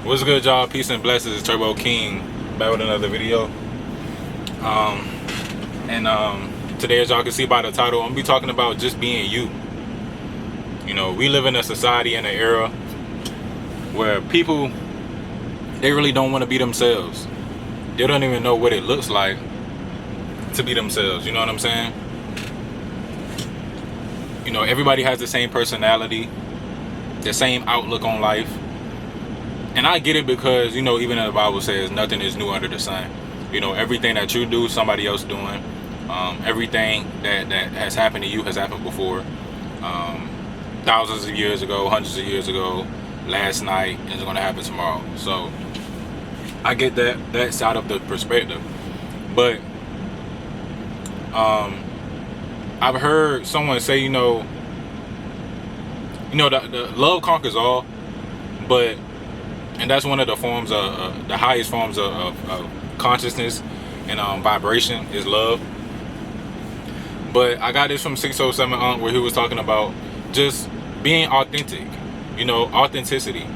What's good, y'all? Peace and blessings. It's Turbo King back with another video. Today, as y'all can see by the title, I'm gonna be talking about just being you. You know, we live in a society and an era where people, they really don't want to be themselves. They don't even know what it looks like to be themselves. You know what I'm saying? You know, everybody has the same personality, the same outlook on life. And I get it because, you know, even in the Bible says nothing is new under the sun. You know, everything that you do, somebody else doing. Everything that has happened to you has happened before. Thousands of years ago, hundreds of years ago, last night, and it's going to happen tomorrow. So I get that side of the perspective. But I've heard someone say, you know, the love conquers all, and that's one of the forms of the highest forms of consciousness and vibration is love. But I got this from 607 where he was talking about just being authentic. You know, authenticity.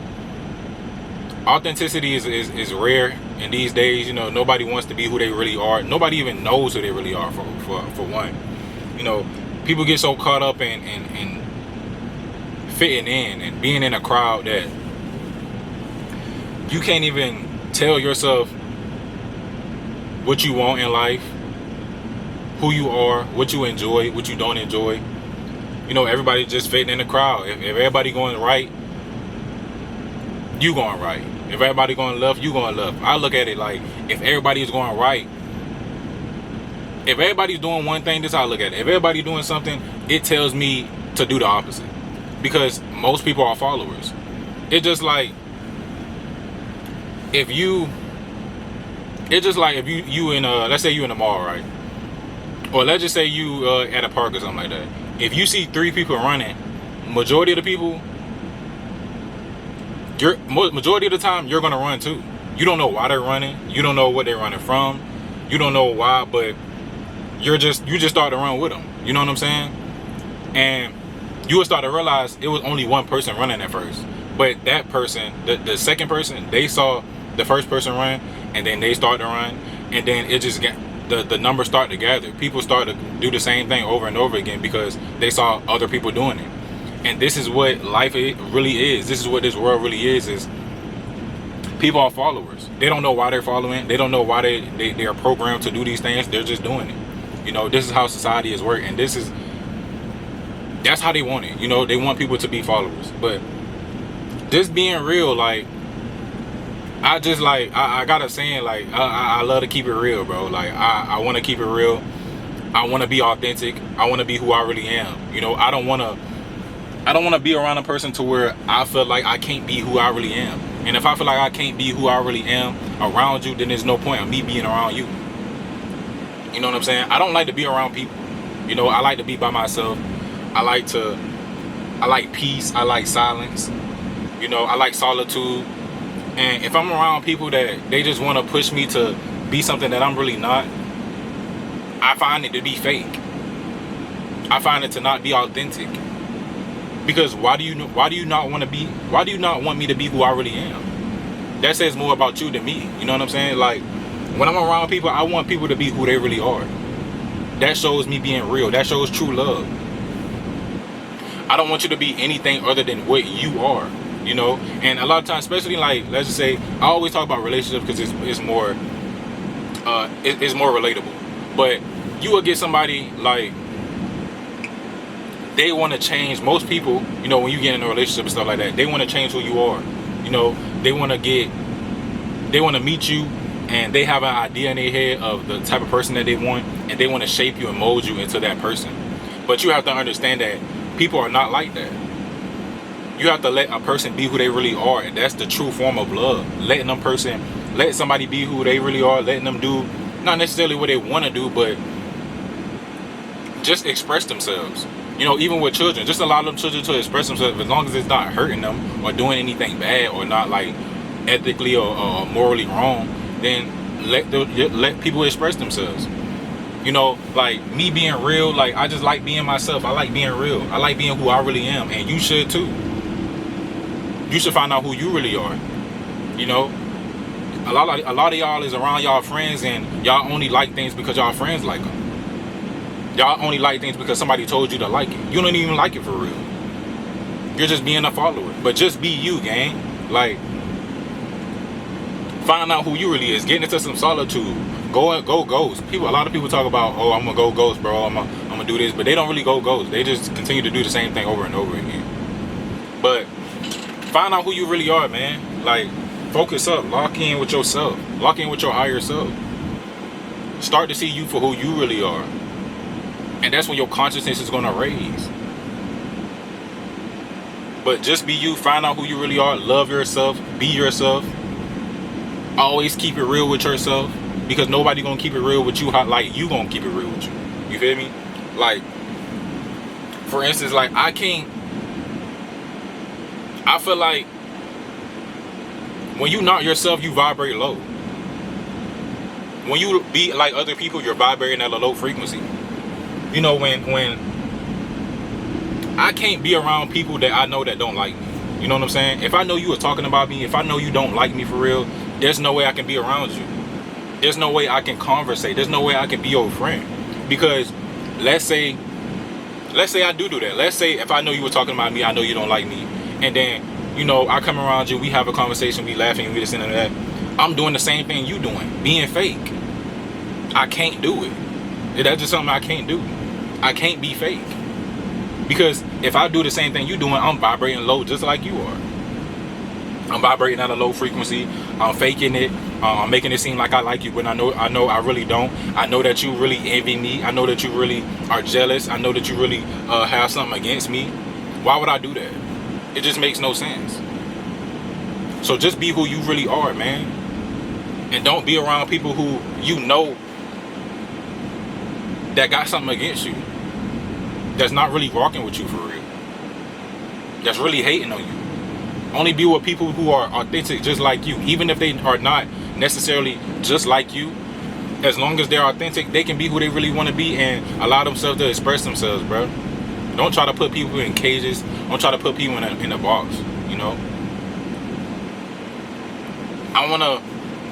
Authenticity is rare in these days. You know, nobody wants to be who they really are. Nobody even knows who they really are for one. You know, people get so caught up in fitting in and being in a crowd that you can't even tell yourself what you want in life, who you are, what you enjoy, what you don't enjoy. You know, everybody just fitting in the crowd. If everybody going right, you going right. If everybody going left, you going left. I look at it like, if everybody is going right, if everybody's doing one thing, this is how I look at it. If everybody doing something, it tells me to do the opposite. Because most people are followers. It's just like if you in let's say you in a mall, right? Or let's just say you at a park or something like that. If you see 3 people running, majority of the people, majority of the time you're gonna run too. You don't know why they're running. You don't know what they're running from. You don't know why, but you just start to run with them. You know what I'm saying? And you will start to realize it was only one person running at first. But that person, the second person, they saw the first person run, and then they start to run, and then it just the numbers start to gather. People start to do the same thing over and over again because they saw other people doing it. And this is what life really is. This is what this world really is people are followers. They don't know why they're following. They don't know why they are programmed to do these things. They're just doing it. You know, this is how society is working, and that's how they want it. You know, they want people to be followers. But just being real, like, I got a saying, like, I love to keep it real, bro. Like, I want to keep it real. I want to be authentic. I want to be who I really am. You know, I don't want to be around a person to where I feel like I can't be who I really am. And if I feel like I can't be who I really am around you, then there's no point in me being around you. You know what I'm saying? I don't like to be around people. You know, I like to be by myself. I like peace. I like silence. You know, I like solitude. And if I'm around people that they just want to push me to be something that I'm really not, I find it to be fake. I find it to not be authentic. Because why do you not want me to be who I really am? That says more about you than me. You know what I'm saying? Like, when I'm around people, I want people to be who they really are. That shows me being real. That shows true love. I don't want you to be anything other than what you are. You know, and a lot of times, especially like, let's just say, I always talk about relationships because it's more relatable. But you will get somebody like, they want to change. Most people, you know, when you get in a relationship and stuff like that, they want to change who you are. You know, they want to meet you, and they have an idea in their head of the type of person that they want, and they want to shape you and mold you into that person. But you have to understand that people are not like that. You have to let a person be who they really are, and that's the true form of love. Let somebody be who they really are, letting them do not necessarily what they want to do, but just express themselves. You know, even with children, just allow them children to express themselves as long as it's not hurting them or doing anything bad or not like ethically or morally wrong. Then let people express themselves. You know, like me being real, like I just like being myself. I like being real. I like being who I really am, and you should too. You should find out who you really are. You know, a lot of y'all is around y'all friends, and y'all only like things because y'all friends like them. Y'all only like things because somebody told you to like it. You don't even like it for real. You're just being a follower. But just be you, gang. Like, find out who you really is. Get into some solitude. Go ghost. A lot of people talk about, oh, I'm gonna go ghost, bro. I'm gonna do this, but they don't really go ghost. They just continue to do the same thing over and over again. But find out who you really are, man. Like, focus up. Lock in with yourself. Lock in with your higher self. Start to see you for who you really are. And that's when your consciousness is gonna raise. But just be you. Find out who you really are. Love yourself. Be yourself. Always keep it real with yourself, because nobody gonna keep it real with you like you gonna keep it real with you. You feel me? Like, for instance, like, I feel like when you not yourself, you vibrate low. When you be like other people, you're vibrating at a low frequency. You know, when I can't be around people that I know that don't like me. You know what I'm saying? If I know you are talking about me, if I know you don't like me for real, there's no way I can be around you. There's no way I can conversate. There's no way I can be your friend. Because let's say I do that. Let's say if I know you were talking about me, I know you don't like me, and then, you know, I come around you, we have a conversation, we laughing, we this and that. I'm doing the same thing you doing, being fake. I can't do it. That's just something I can't do. I can't be fake. Because if I do the same thing you doing, I'm vibrating low just like you are. I'm vibrating at a low frequency. I'm faking it. I'm making it seem like I like you when I know I really don't. I know that you really envy me. I know that you really are jealous. I know that you really have something against me. Why would I do that? It just makes no sense. So just be who you really are, man. And don't be around people who you know that got something against you, that's not really rocking with you for real, that's really hating on you. Only be with people who are authentic just like you. Even if they are not necessarily just like you, as long as they're authentic, they can be who they really want to be and allow themselves to express themselves, bro. Don't try to put people in cages. Don't try to put people in a box, you know. I want to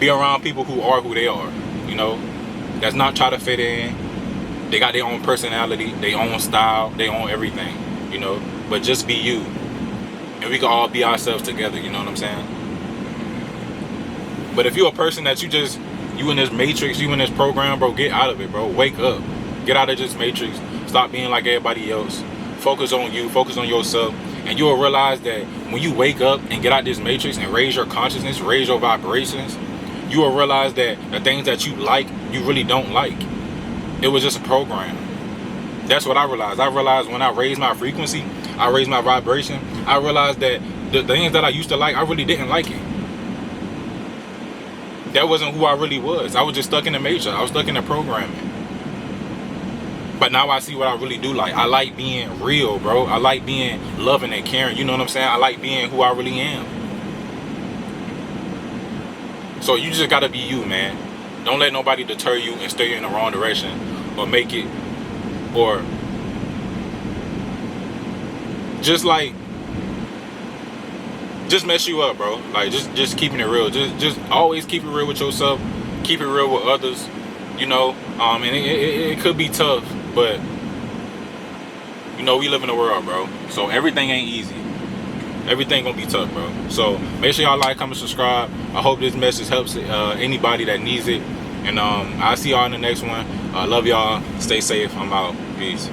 be around people who are who they are, you know. That's not try to fit in. They got their own personality, their own style, their own everything, you know. But just be you. And we can all be ourselves together, you know what I'm saying? But if you're a person that you in this matrix, you in this program, bro, get out of it, bro. Wake up. Get out of this matrix. Stop being like everybody else. Focus on you. Focus on yourself. And you will realize that when you wake up and get out this matrix and raise your consciousness, raise your vibrations, you will realize that the things that you like, you really don't like. It was just a program. That's what I realized. I realized when I raised my frequency, I raised my vibration, I realized that the things that I used to like, I really didn't like it. That wasn't who I really was. I was just stuck in the matrix. I was stuck in the programming. But now I see what I really do like. I like being real, bro. I like being loving and caring. You know what I'm saying? I like being who I really am. So you just gotta be you, man. Don't let nobody deter you and steer you in the wrong direction, or make it, or just mess you up, bro. Like, just keeping it real. Just always keep it real with yourself. Keep it real with others. You know, and it could be tough, but you know, we live in the world, bro. So everything ain't easy. Everything gonna be tough, bro. So make sure y'all like, comment, subscribe. I hope this message helps anybody that needs it. And I'll see y'all in the next one. Love y'all. Stay safe. I'm out. Peace.